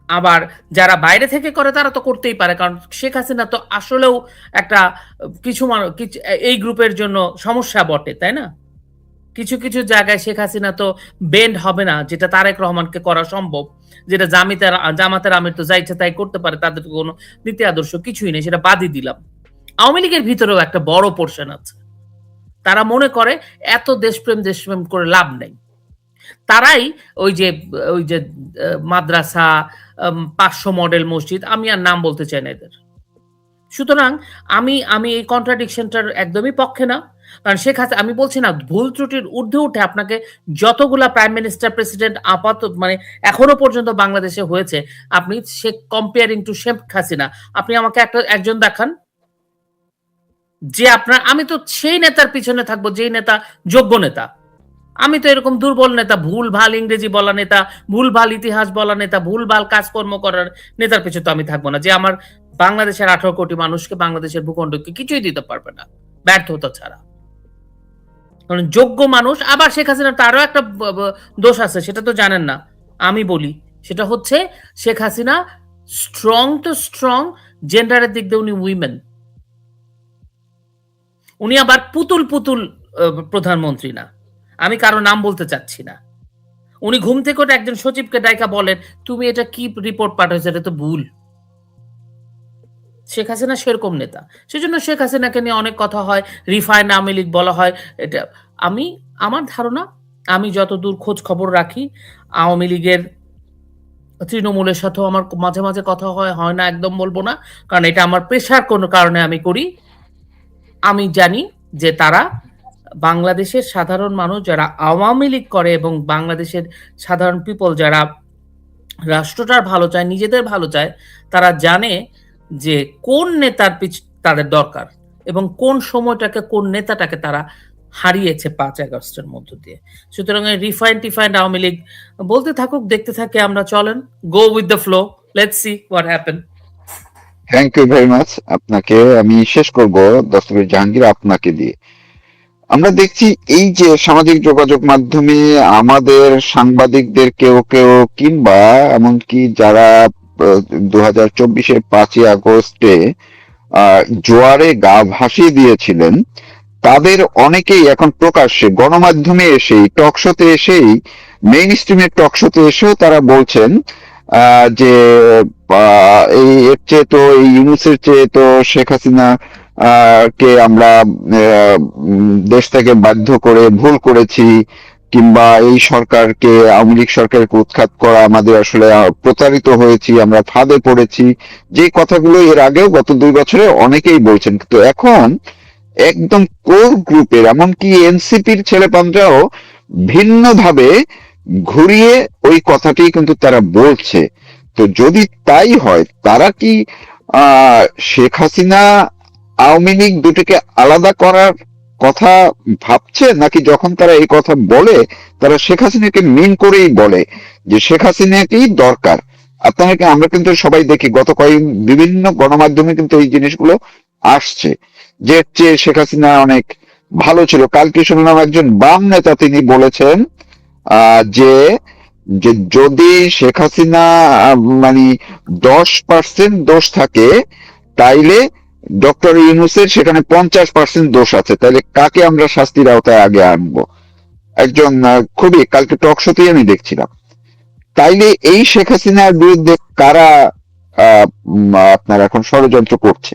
আবার যারা বাইরে থেকে করে তারা তো করতেই পারে, কারণ শেখ হাসিনা তো আসলেও একটা কিছু এই গ্রুপের জন্য সমস্যা বটে, তাই না? কিছু কিছু জায়গায় শেখ হাসিনা তো বেন্ড হবে না, যেটা তারেক রহমানকে করা সম্ভব, যেটা জামাতের আমির তো যা ইচ্ছা তাই করতে পারে, তাদের কোনো নীতি আদর্শ কিছুই নেই, সেটা বাদই দিলাম। আওয়ামী লীগের ভিতরেও একটা বড় পোর্শন আছে, তারা মনে করে এত দেশপ্রেম করে লাভ নেই। তারাই ওই যে মাদ্রাসা, 500 মডেল মসজিদ, আমি আর নাম বলতে চাই না এদের। সুতরাং আমি এই কন্ট্রাডিকশনটার একদমই পক্ষে না। কারণ শেখ হাসিনা, আমি বলছি না, ভুল ত্রুটির ঊর্ধ্বে উঠে আপনাকে যতগুলা প্রাইম মিনিস্টার, প্রেসিডেন্ট মানে এখনো পর্যন্ত বাংলাদেশে হয়েছে, আপনি কম্পেয়ারিং টু শেখ হাসিনা, আপনি আমাকে একজন দেখান যে আমি তো সেই নেতার পিছনে থাকবো যেই নেতা যোগ্য নেতা। আমি তো এরকম দুর্বল নেতা, ভুল ভাল ইংরেজি বলা নেতা, ভুল ভাল ইতিহাস বলা নেতা, ভুল ভাল কাজকর্ম করার নেতার পিছনে তো আমি থাকবো না, যে আমার বাংলাদেশের 18 কোটি মানুষকে, বাংলাদেশের ভূখণ্ডকে কিছুই দিতে পারবে না ব্যর্থতা ছাড়া। কারণ যোগ্য মানুষ। আবার শেখ হাসিনার তারও একটা দোষ আছে, সেটা তো জানেন না, আমি বলি। সেটা হচ্ছে শেখ হাসিনা স্ট্রং জেন্ডারের দিক দিয়ে, উনি উইমেন। উনি আবার পুতুল প্রধানমন্ত্রী না, আমি কারো নাম বলতে চাচ্ছি না। উনি ঘুম থেকে উঠে একজন সচিবকে ডাইকা বলেন, তুমি এটা কি রিপোর্ট পাঠাইছো, এটা তো ভুল। শেখ হাসিনা সেরকম নেতা। সেজন্য শেখ হাসিনাকে নিয়ে অনেক কথা হয়, রিফাইন্ড আওয়ামী লীগ বলা হয়। এটা আমি, আমার ধারণা, আমি যতদূর খোঁজ খবর রাখি, আওয়ামী লীগের তৃণমূলের সাথেও আমার মাঝে, মাঝে কথা হয়, হয় না একদম বলব না। কারণ এটা আমার পেশার কোনো কারণে আমি করি। আমি জানি যে তারা বাংলাদেশের সাধারণ মানুষ যারা আওয়ামী লীগ করে এবং বাংলাদেশের সাধারণ পিপল যারা রাষ্ট্রটার ভালো চায়, নিজেদের ভালো চায়, তারা জানে যে কোন নেতার তাদের দরকার এবং কোন সময়টাকে, কোন নেতাটাকে তারা হারিয়েছে 5 আগস্টের মধ্য দিয়ে। সুতরাং রিফাইন্ড আওয়ামী লীগ বলতে থাকুক, দেখতে থাকে আমরা, চলেন, go with the flow, let's see what happen. Thank you very much. আপনাকে আমি শেষ করব দস্তগীর জাহাঙ্গীর আপনাকে দিয়ে। আমরা দেখছি এই যে সামাজিক যোগাযোগ মাধ্যমে আমাদের সাংবাদিকদের কেউ কেউ কিংবা এমনকি যারা 2024-এর 5ই আগস্টে জোয়ারে গা ভাসিয়ে দিয়েছিলেন, তাদের অনেকেই এখন প্রকাশ্যে গণমাধ্যমে এসেই, টক শোতে এসেই, মেইন স্ট্রিমের টক শোতে এসেও তারা বলছেন যে এই এর চেয়ে তো, এই ইউনূসের চেয়ে তো শেখ হাসিনা কে আমরা দেশ থেকে বাধ্য করে ভুল করেছি, কিংবা এই সরকারকে, আওয়ামী লীগ সরকারকে উৎখাত করা আমাদের আসলে প্রতারিত হয়েছি, আমরা ফাঁদে পড়েছি। যে কথাগুলো এর আগেও গত 2 বছরে অনেকেই বলছেন, কিন্তু এখন একদম কোর গ্রুপের, এমনকি এনসিপির ছেলেপান্ডাও ভিন্নভাবে ঘুরিয়ে ওই কথাটি কিন্তু তারা বলছে। তো যদি তাই হয়, তারা কি শেখ হাসিনা আওয়ামী লীগ দুটিকে আলাদা করার কথা ভাবছে, নাকি যখন তারা এই কথা বলে তারা শেখ হাসিনাকে মিন করেই বলে যে শেখ হাসিনাকেই দরকার? আপনাকে, আমরা কিন্তু সবাই দেখি গত বিভিন্ন গণমাধ্যমে কিন্তু এই জিনিসগুলো আসছে, যে চেয়ে শেখ হাসিনা অনেক ভালো ছিল। কালকে শুনলাম একজন বাম নেতা তিনি বলেছেন যে যে যদি শেখ হাসিনা মানে 10% দোষ থাকে, তাইলে ডক্টর ইউনূসের সেখানে 50% দোষ আছে, তাহলে কাকে আমরা শাস্তির আওতায় আগে আনবো? একজন খুবই, কালকে টক শোতেই আমি দেখছিলাম। তাইলে এই শেখ হাসিনার বিরুদ্ধে কারা আপনার এখন ষড়যন্ত্র করছে?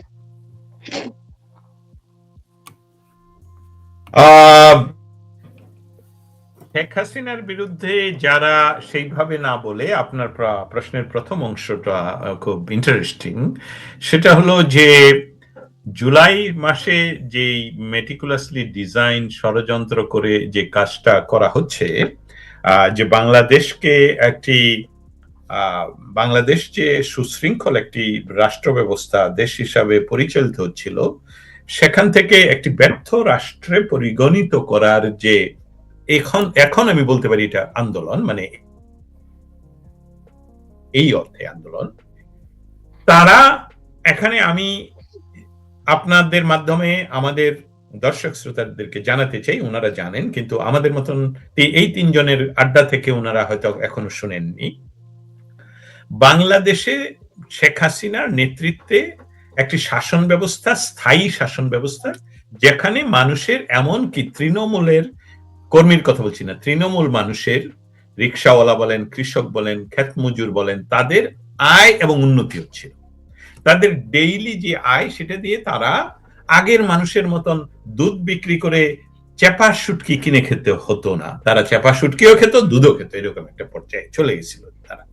শেখ হাসিনার বিরুদ্ধে যারা সেইভাবে না বলে, আপনার প্রশ্নের প্রথম অংশটা খুব ইন্টারেস্টিং। সেটা হলো যে জুলাই মাসে যে মেটিকুলাসলি ডিজাইন ষড়যন্ত্র করে যে কাজটা করা হচ্ছে, যে বাংলাদেশকে একটি বাংলাদেশ যে সুশৃঙ্খল একটি রাষ্ট্র ব্যবস্থা দেশ হিসাবে পরিচালিত হচ্ছিল, সেখান থেকে একটি ব্যর্থ রাষ্ট্রে পরিগণিত করার যে এখন আমি বলতে পারি এটা আন্দোলন, মানে এই অর্থে আন্দোলন। তারা এখানে, আমি আপনাদের মাধ্যমে আমাদের দর্শক শ্রোতাদেরকে জানাতে চাই, ওনারা জানেন, কিন্তু আমাদের মতন এই 3 জনের আড্ডা থেকে ওনারা হয়তো এখনো শুনেননি। বাংলাদেশে শেখ হাসিনার নেতৃত্বে একটি শাসন ব্যবস্থা, স্থায়ী শাসন ব্যবস্থা, যেখানে মানুষের, এমনকি তৃণমূলের কর্মীর কথা বলছি না, তৃণমূল মানুষের, রিক্সাওয়ালা বলেন, কৃষক বলেন, ক্ষেত মজুর বলেন, তাদের আয় এবং উন্নতি হচ্ছিল। তাদের ডেইলি যে আয়, সেটা দিয়ে তারা আগের মানুষের মতন দুধ বিক্রি করে চেপা শুটকি কিনে খেতে হতো না। তারা চেপা শুটকিও খেত, দুধও খেত, এরকম একটা পর্যায়ে চলে গেছিল তারা।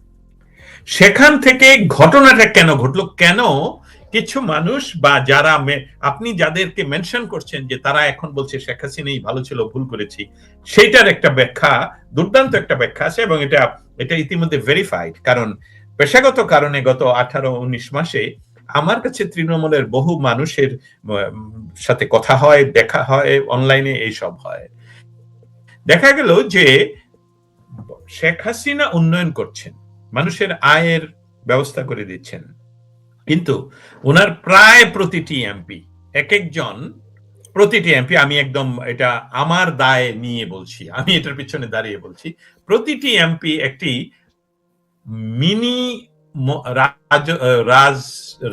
সেখান থেকে ঘটনাটা কেন ঘটলো, কেন কিছু মানুষ বা যারা আপনি যাদেরকে মেনশন করছেন যে তারা এখন বলছে শেখ হাসিনাই ভালো ছিল, ভুল করেছি, সেটার একটা ব্যাখ্যা, দুর্দান্ত একটা ব্যাখ্যা আছে, এবং এটা ইতিমধ্যে ভেরিফাইড। কারণ পেশাগত কারণে গত 18-19 মাসে আমার কাছে তৃণমূলের বহু মানুষের সাথে কথা হয়, দেখা হয়, অনলাইনে এইসব হয়। দেখা গেল যে শেখ হাসিনা উন্নয়ন করছেন, মানুষের আয়ের ব্যবস্থা করে দিচ্ছেন, কিন্তু ওনার প্রায় প্রতিটি এমপি, প্রতিটি এমপি, আমি একদম এটা আমার দায় নিয়ে বলছি, আমি এটার পিছনে দাঁড়িয়ে বলছি, প্রতিটি এমপি একটি মিনি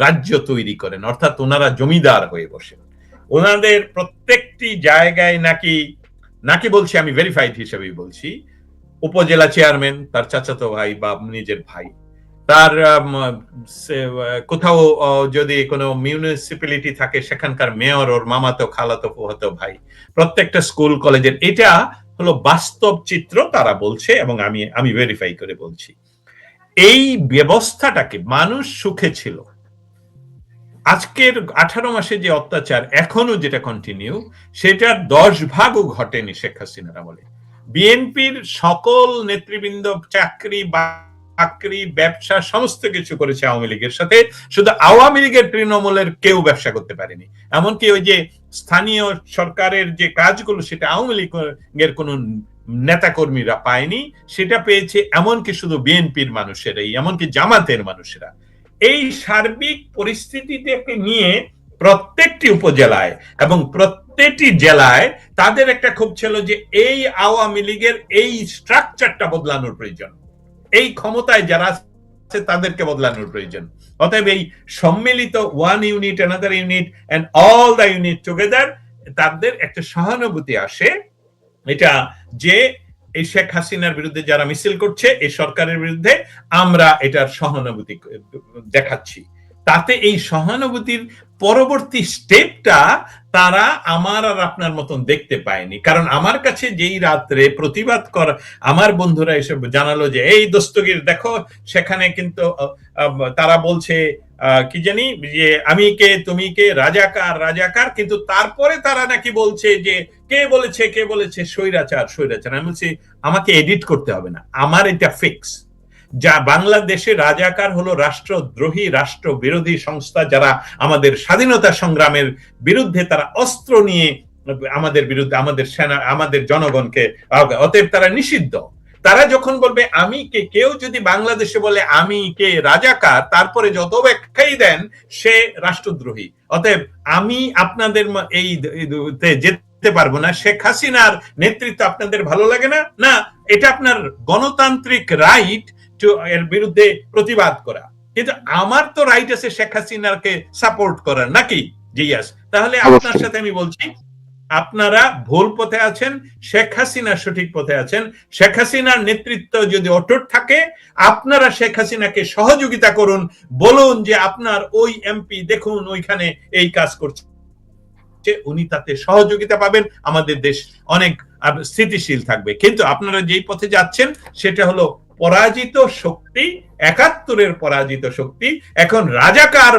রাজ্য তৈরি করেন, অর্থাৎ ওনারা জমিদার হয়ে বসেন। ওনাদের প্রত্যেকটি জায়গায় নাকি বলছি, আমি ভেরিফাইড হিসেবেই বলছি, উপজেলা চেয়ারম্যান তার চাচাতো ভাই বা নিজের ভাই, তার কোথাও যদি কোনো মিউনিসিপ্যালিটি থাকে সেখানকার মেয়র ওর মামাতো খালাতো ফুফাতো ভাই, প্রত্যেকটা স্কুল কলেজের, এটা হলো বাস্তব চিত্র তারা বলছে এবং আমি ভেরিফাই করে বলছি। এই ব্যবস্থাটাকে মানুষ সুখে ছিল। আজকের 18 মাসে যে অত্যাচার এখনো যেটা কন্টিনিউ, সেটার 10 ভাগও ঘটেনি শেখ হাসিনার আমলে। বিএনপির সকল নেতৃবৃন্দ চাকরি বাকরি ব্যবসা সমস্ত কিছু করেছে আওয়ামী লীগের সাথে, শুধু আওয়ামী লীগের তৃণমূলের কেউ ব্যবসা করতে পারেনি। এমনকি ওই যে স্থানীয় সরকারের যে কাজগুলো সেটা আওয়ামী লীগের কোন নেতাকর্মীরা পায়নি, সেটা পেয়েছে এমনকি শুধু বিএনপির মানুষেরাই, এমনকি জামাতের মানুষেরা। এই সার্বিক পরিস্থিতিটাকে নিয়ে প্রত্যেকটি উপজেলায় এবং প্রত্যেকটি জেলায় তাদের একটা ক্ষোভ ছিল যে এই আওয়ামী লীগের এই স্ট্রাকচারটা বদলানোর প্রয়োজন, এই ক্ষমতায় যারা আছে তাদেরকে বদলানোর প্রয়োজন। অতএব এই সম্মিলিত one unit another unit and all the unit together, তাদের একটা সহানুভূতি আসে, এটা যে এই শেখ হাসিনার বিরুদ্ধে যারা মিছিল করছে এই সরকারের বিরুদ্ধে, আমরা এটার সহানুভূতি দেখাচ্ছি। তাতে এই সহানুভূতির পরবর্তী স্টেপটা তারা আমার আর আপনার মতন দেখতে পায়নি। কারণ আমার কাছে যেই রাত্রে প্রতিবাদ কর আমার বন্ধুরা এসে জানালো যে এই দস্তগীর দেখো, সেখানে কিন্তু তারা বলছে কি জানি যে আমি কে তুমি কে, রাজাকার রাজাকার, কিন্তু তারপরে তারা নাকি বলছে যে কে বলেছে স্বৈরাচার স্বৈরাচার। আমি বলছি আমাকে এডিট করতে হবে না, আমার এটা ফিক্স। যা বাংলাদেশে রাজাকার হলো রাষ্ট্রদ্রোহী রাষ্ট্র বিরোধী সংস্থা, যারা আমাদের স্বাধীনতা সংগ্রামের বিরুদ্ধে তারা অস্ত্র নিয়ে আমাদের বিরুদ্ধে আমাদের সেনা আমাদের জনগণকে, অতএব তারা নিষিদ্ধ। তারা যখন বলবে আমি কে, কেউ যদি বাংলাদেশে বলে আমি কে রাজাকার, তারপরে যত ব্যাখ্যাই দেন সে রাষ্ট্রদ্রোহী। অতএব আমি আপনাদের এই যেতে পারবো না। শেখ হাসিনার নেতৃত্ব আপনাদের ভালো লাগে না, না এটা আপনার গণতান্ত্রিক রাইট এর বিরুদ্ধে প্রতিবাদ করা, কিন্তু আমার তো রাইট আছে শেখ হাসিনাকে সাপোর্ট করার, নাকি? জিয়াস, তাহলে আপনার সাথে আমি বলছি আপনারা ভুল পথে আছেন, শেখ হাসিনা সঠিক পথে আছেন। শেখ হাসিনার নেতৃত্ব যদি অটুট থাকে, আপনারা শেখ হাসিনাকে সহযোগিতা করুন, বলুন যে আপনার ওই এমপি দেখুন ওইখানে এই কাজ করছে, উনি তাতে সহযোগিতা পাবেন, আমাদের দেশ অনেক স্থিতিশীল থাকবে। কিন্তু আপনারা যেই পথে যাচ্ছেন সেটা হলো পরাজিত শক্তি, 71-এর পরাজিত শক্তি। এখন রাজাকার,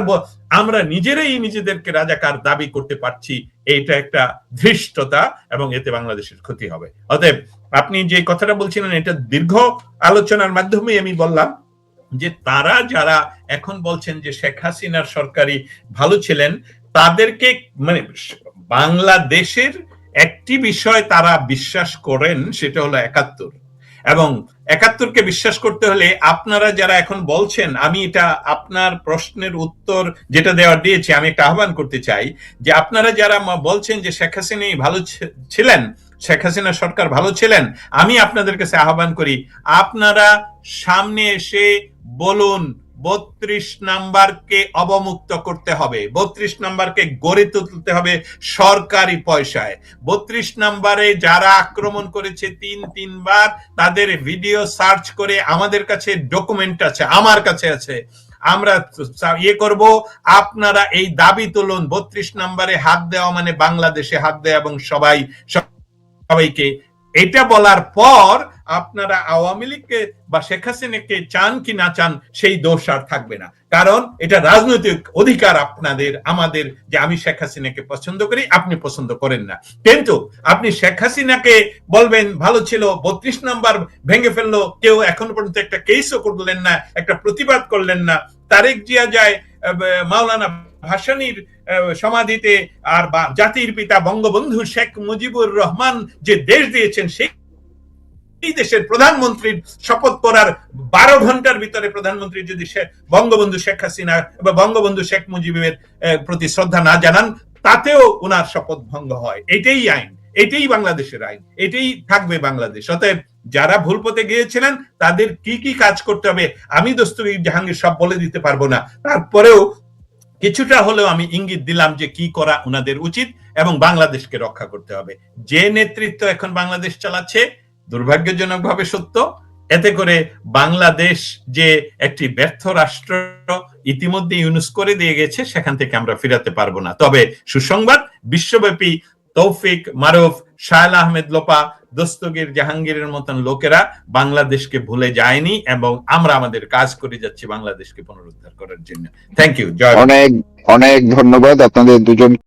আমরা নিজেদেরকে রাজাকার দাবি করতে পারছি, এইটা একটা ধৃষ্টতা এবং এতে বাংলাদেশের ক্ষতি হবে। অতএব আপনি যে কথাটা বলছিলেন এটা দীর্ঘ আলোচনার মাধ্যমে আমি বললাম যে তারা যারা এখন বলছেন যে শেখ হাসিনার সরকারি ভালো ছিলেন, তাদেরকে মানে বাংলাদেশের একটি বিষয় তারা বিশ্বাস করেন, সেটা হলো 71। এবং 71কে বিশ্বাস করতে হলে আপনারা যারা এখন বলছেন, আমি এটা আপনার প্রশ্নের উত্তর যেটা দেওয়ার দিয়েছি, আমি একটা আহ্বান করতে চাই যে আপনারা যারা বলছেন যে শেখ হাসিনা ভালো ছিলেন, শেখ হাসিনা সরকার ভালো ছিলেন, আমি আপনাদের কাছে আহ্বান করি আপনারা সামনে এসে বলুন 32 নাম্বারকে অবমুক্ত করতে হবে, 32 নাম্বারকে গড়ে তুলতে হবে সরকারি পয়সায়। 32 নাম্বারে যারা আক্রমণ করেছে তিনবার, তাদের ভিডিও সার্চ করে আমাদের কাছে ডকুমেন্ট আছে, আমার কাছে আছে, আমরা করব। আপনারা এই দাবি তুলুন, 32 নাম্বারে হাত দেওয়া মানে বাংলাদেশে হাত দেওয়া, এবং সবাইকে এটা বলার পর আপনারা আওয়ামী লীগকে বা শেখ হাসিনাকে চান কি না চান সেই দোষ আর থাকবে না। কারণ এটা রাজনৈতিক অধিকার আপনাদের আমাদের যে আমি শেখ হাসিনাকে পছন্দ করি, আপনি পছন্দ করেন না, কিন্তু আপনি শেখ হাসিনাকে বলবেন ভালো ছিল, 32 নাম্বার ভেঙে ফেললো, কেউ এখনো পর্যন্ত একটা কেসও করলেন না, একটা প্রতিবাদ করলেন না। তারেক জিয়া যায় মাওলানা ভাসানীর সমাধিতে, আর জাতির পিতা বঙ্গবন্ধু শেখ মুজিবুর রহমান যে দেশ দিয়েছেন, সেই দেশের প্রধানমন্ত্রীর শপথ করার 12 ঘন্টার ভিতরে প্রধানমন্ত্রী যদি বঙ্গবন্ধু শেখ হাসিনা বা বঙ্গবন্ধু শেখ মুজিবের প্রতি শ্রদ্ধা না জানান, তাতেও ওনার শপথ ভঙ্গ হয়। এটাই আইন, এটাই বাংলাদেশের আইন, এটাই থাকবে বাংলাদেশ। অতএব যারা ভুল পথে গিয়েছিলেন তাদের কি কি কাজ করতে হবে আমি দস্তগীর জাহাঙ্গীর সব বলে দিতে পারবো না, তারপরেও কিছুটা হলেও আমি ইঙ্গিত দিলাম যে কি করা ওনাদের উচিত এবং বাংলাদেশকে রক্ষা করতে হবে। যে নেতৃত্ব এখন বাংলাদেশ চালাচ্ছে দুর্ভাগ্যজনকভাবে সত্য। এতে করে বাংলাদেশ যে একটি ব্যর্থ রাষ্ট্র ইতিমধ্যে ইউনুস করে দিয়ে গেছে, সেখান থেকে আমরা ফিরাতে পারবো না। তবে সুসংবাদ, বিশ্বব্যাপী তৌফিক, মারুফ, শাহেল আহমেদ লোপা, দস্তগীর, জাহাঙ্গীরের মতন লোকেরা বাংলাদেশকে ভুলে যায়নি এবং আমরা আমাদের কাজ করে যাচ্ছি বাংলাদেশকে পুনরুদ্ধার করার জন্য। Thank you. অনেক অনেক ধন্যবাদ আপনাদের দুজন